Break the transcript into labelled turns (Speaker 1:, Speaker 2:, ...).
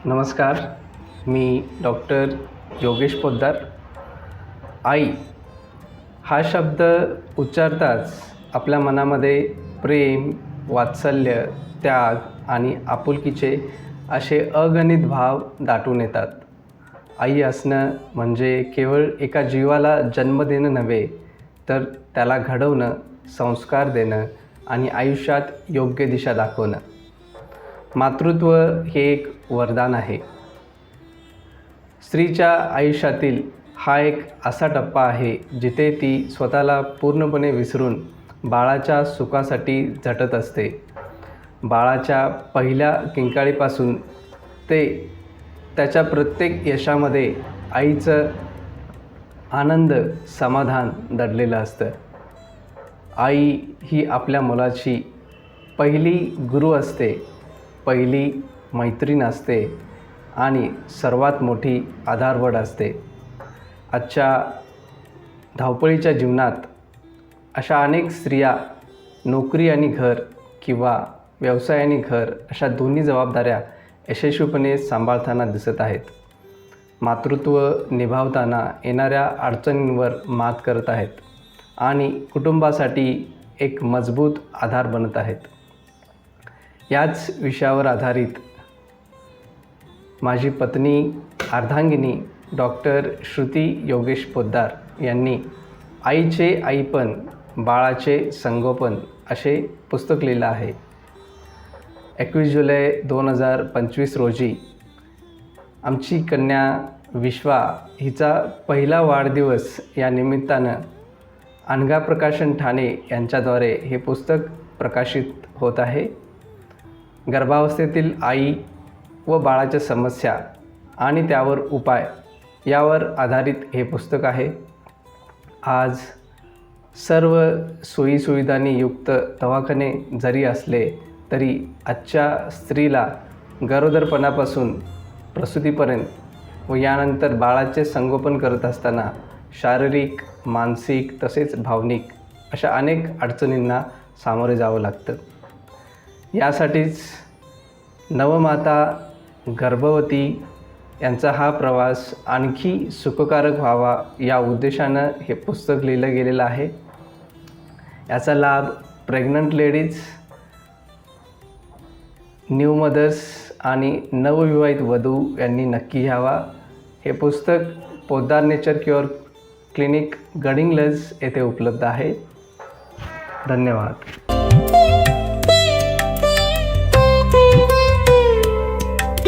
Speaker 1: नमस्कार, मी डॉक्टर योगेश पोद्दार. आई हा शब्द उच्चारताच आपल्या मनामध्ये प्रेम, वात्सल्य, त्याग आणि आपुलकीचे असे अगणित भाव दाटून येतात. आई असणं म्हणजे केवळ एका जीवाला जन्म देणं नव्हे, तर त्याला घडवणं, संस्कार देणं आणि आयुष्यात योग्य दिशा दाखवणं. मातृत्व हे एक वरदान आहे. स्त्रीच्या आयुष्यातील हा एक असा टप्पा आहे जिथे ती स्वतःला पूर्णपणे विसरून बाळाच्या सुखासाठी झटत असते. बाळाच्या पहिल्या किंकाळीपासून ते त्याच्या प्रत्येक यशामध्ये आईचं आनंद, समाधान दडलेलं असतं. आई ही आपल्या मुलाची पहिली गुरु असते, पहिली मैत्रीण असते आणि सर्वात मोठी आधारवड असते. आजच्या धावपळीच्या जीवनात अशा अनेक स्त्रिया नोकरी आणि घर किंवा व्यवसाय आणि घर अशा दोन्ही जबाबदाऱ्या यशस्वीपणे सांभाळताना दिसत आहेत. मातृत्व निभावताना येणाऱ्या अडचणींवर मात करत आहेत आणि कुटुंबासाठी एक मजबूत आधार बनत आहेत. याच विषयावर आधारित माझी पत्नी अर्धांगिनी डॉक्टर श्रुती योगेश पोद्दार यांनी आईचे आईपण, बाळाचे संगोपन असे पुस्तक लिहिलं आहे. 21 जुलै 2025 रोजी आमची कन्या विश्वा हिचा पहिला वाढदिवस या निमित्तानं अनघा प्रकाशन ठाणे यांच्याद्वारे हे पुस्तक प्रकाशित होत आहे. गर्भावस्थेतील आई व बाळाच्या समस्या आणि त्यावर उपाय यावर आधारित हे पुस्तक आहे. आज सर्व सोयीसुविधांनी युक्त दवाखाने जरी असले तरी आजच्या स्त्रीला गरोदरपणापासून प्रसूतीपर्यंत व यानंतर बाळाचे संगोपन करत असताना शारीरिक, मानसिक तसेच भावनिक अशा अनेक अडचणींना सामोरे जावं लागतं. यासाठीच नवमाता, गर्भवती यांचा हा प्रवास आणखी सुखकारक व्हावा या उद्देशानं हे पुस्तक लिहिलं गेलेलं आहे. याचा लाभ प्रेग्नंट लेडीज, न्यू मदर्स आणि नवविवाहित वधू यांनी नक्की घ्यावा. हे पुस्तक Poddar nature cure clinic Gadhinglaj येथे उपलब्ध आहे. धन्यवाद.